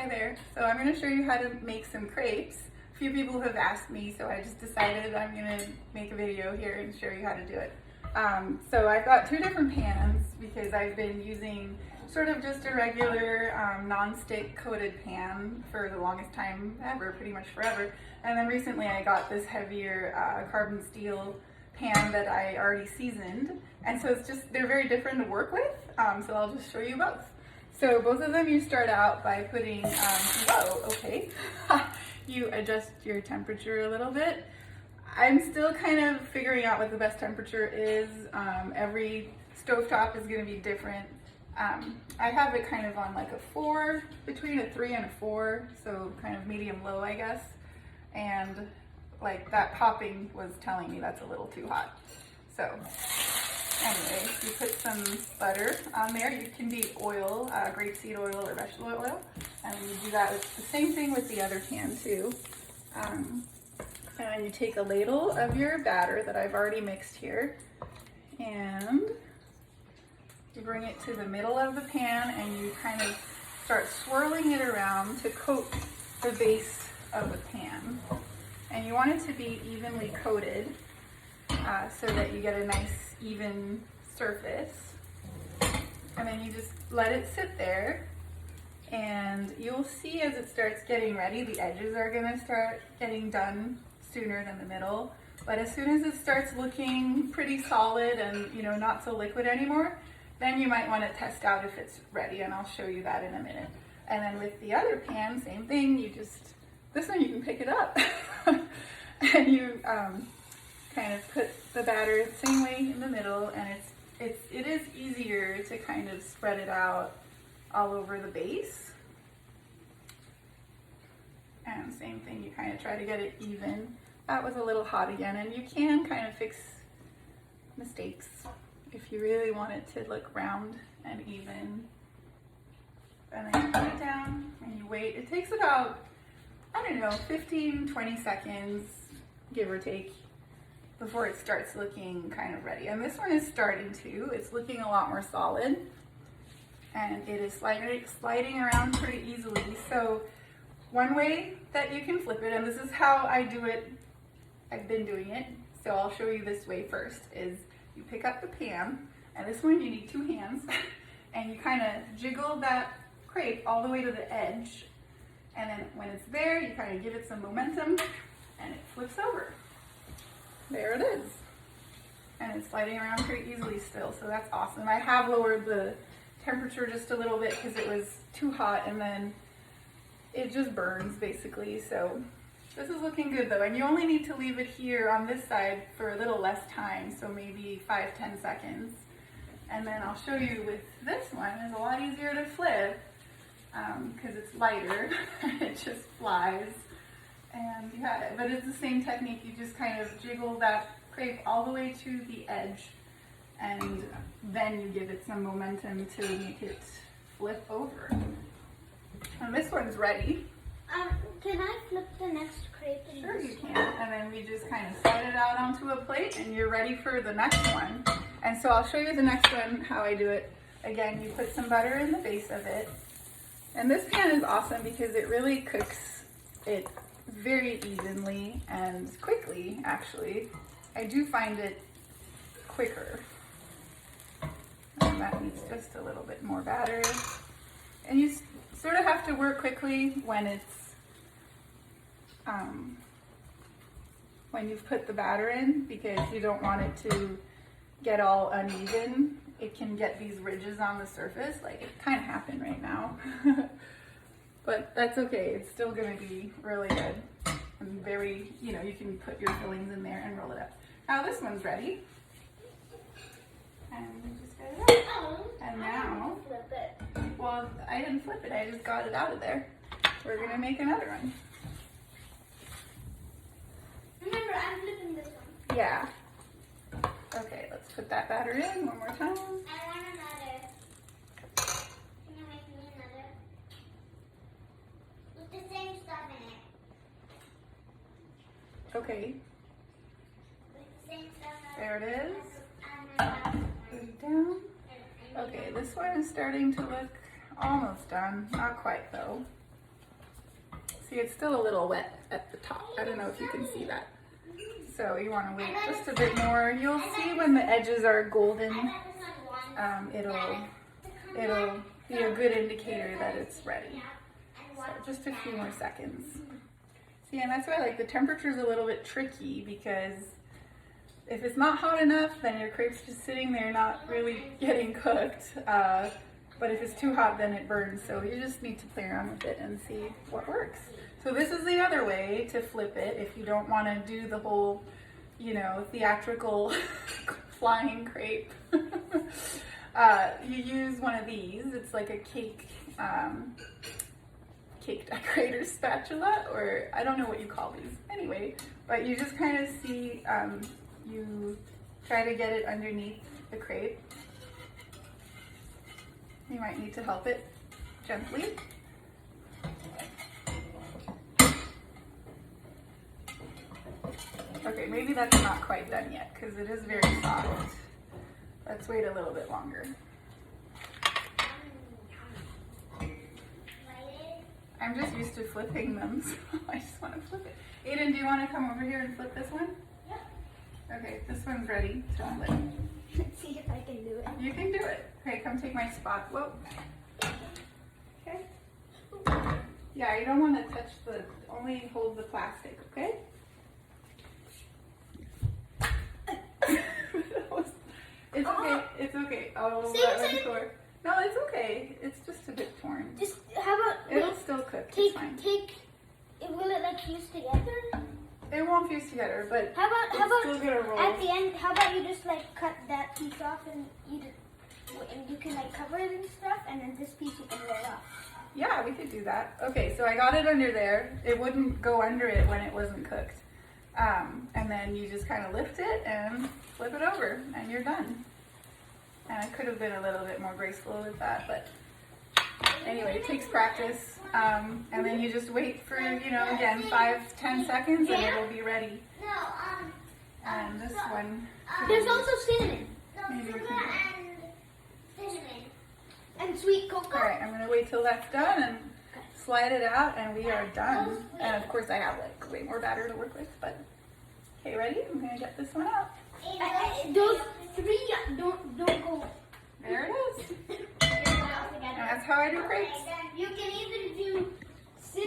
Hi there. So I'm going to show you how to make some crepes. A few people have asked me, so I just decided I'm going to make a video here and show you how to do it. So I've got two different pans because I've been using sort of just a regular non-stick coated pan for the longest time ever, pretty much forever. And then recently I got this heavier carbon steel pan that I already seasoned. And so it's just, they're very different to work with. So I'll just show you both. So both of them you start out by putting, whoa, okay. You adjust your temperature a little bit. I'm still kind of figuring out what the best temperature is. Every stovetop is going to be different. I have it kind of on like a 4, between a 3 and a 4, so kind of medium low, I guess. And like that popping was telling me that's a little too hot. So anyway, you put some butter on there. You can be oil, grapeseed oil or vegetable oil. And you do that with the same thing with the other pan too. And then you take a ladle of your batter that I've already mixed here, and you bring it to the middle of the pan and you kind of start swirling it around to coat the base of the pan. And you want it to be evenly coated so that you get a nice even surface. And then you just let it sit there, and you'll see as it starts getting ready, the edges are going to start getting done sooner than the middle. But as soon as it starts looking pretty solid and, you know, not so liquid anymore, then you might want to test out if it's ready, and I'll show you that in a minute. And then with the other pan, same thing. You just, this one you can pick it up and you kind of put the batter the same way in the middle, and it is easier to kind of spread it out all over the base. And same thing, you kind of try to get it even. That was a little hot again, and you can kind of fix mistakes if you really want it to look round and even. And then you put it down and you wait. It takes about, I don't know, 15-20 seconds, give or take, before it starts looking kind of ready. And this one is starting to. It's looking a lot more solid, and it is sliding around pretty easily. So one way that you can flip it, and this is how I do it, I've been doing it, so I'll show you this way first, is you pick up the pan, and this one you need 2 hands, and you kind of jiggle that crepe all the way to the edge, and then when it's there, you kind of give it some momentum, and it flips over. There it is. And it's sliding around pretty easily still, so that's awesome. I have lowered the temperature just a little bit because it was too hot, and then it just burns basically. So this is looking good though, and you only need to leave it here on this side for a little less time, so maybe 5-10 seconds. And then I'll show you with this one. It's a lot easier to flip because it's lighter. It just flies. And you have it, but it's the same technique. You just kind of jiggle that crepe all the way to the edge, and then you give it some momentum to make it flip over. And this one's ready. Can I flip the next crepe? Sure you can. And then we just kind of slide it out onto a plate, and you're ready for the next one. And so I'll show you the next one, how I do it. Again, you put some butter in the base of it. And this pan is awesome because it really cooks it very evenly and quickly, actually. I do find it quicker. And that needs just a little bit more batter. And you sort of have to work quickly when it's, when you've put the batter in, because you don't want it to get all uneven. It can get these ridges on the surface, like it kind of happened right now. But that's okay, it's still gonna be really good. And very, you know, you can put your fillings in there and roll it up. Now this one's ready. And we just get it out. And now, Flip it. well, I didn't flip it, I just got it out of there. We're gonna make another one. Remember, I'm flipping this one. Yeah. Okay, let's put that batter in one more time. I want another. Can you make me another? With the same stuff in it. Okay, With the same stuff in it. there it is. And Put it down. Okay, this one is starting to look almost done. Not quite though. See, it's still a little wet at the top. I don't know if you can see that. So you want to wait just a bit more. You'll see when the edges are golden, it'll be a good indicator that it's ready. So just a few more seconds. See, and that's why like the temperature's a little bit tricky, because if it's not hot enough, then your crepe's just sitting there not really getting cooked. But if it's too hot, then it burns. So you just need to play around with it and see what works. So this is the other way to flip it if you don't want to do the whole, you know, theatrical flying crepe. You use one of these. It's like a cake decorator spatula, or I don't know what you call these. Anyway, but you just kind of see, you try to get it underneath the crepe. You might need to help it gently. Okay, maybe that's not quite done yet because it is very soft. Let's wait a little bit longer. I'm just used to flipping them, so I just want to flip it. Aiden, do you want to come over here and flip this one? Yep. Okay, this one's ready to flip. Let's see if I can do it. You can do it. Okay, come take my spot. Whoa. Okay. Yeah, you don't want to touch the, only hold the plastic, okay? It's okay, it's okay. Oh, that one's short. No, it's okay. It's just a bit torn. Just, how about... It'll still cook, it's fine. Will it like fuse together? It won't fuse together, but How about still gonna roll. at the end, how about you just like cut that piece off and you can like cover it and stuff, and then this piece you can roll off. Yeah, we could do that. Okay, so I got it under there. It wouldn't go under it when it wasn't cooked. And then you just kind of lift it and flip it over, and you're done. And I could have been a little bit more graceful with that, but anyway, it takes practice. And then you just wait for, you know, again, 5-10 seconds, and it'll be ready. And this one. There's also cinnamon. Maybe we can- And sweet cocoa. All right, I'm gonna wait till that's done and slide it out, and we are done. And of course, I have like way more batter to work with, but okay, ready? I'm gonna get this one out. Those three don't go. There it is. And that's how I do crepes. You can either do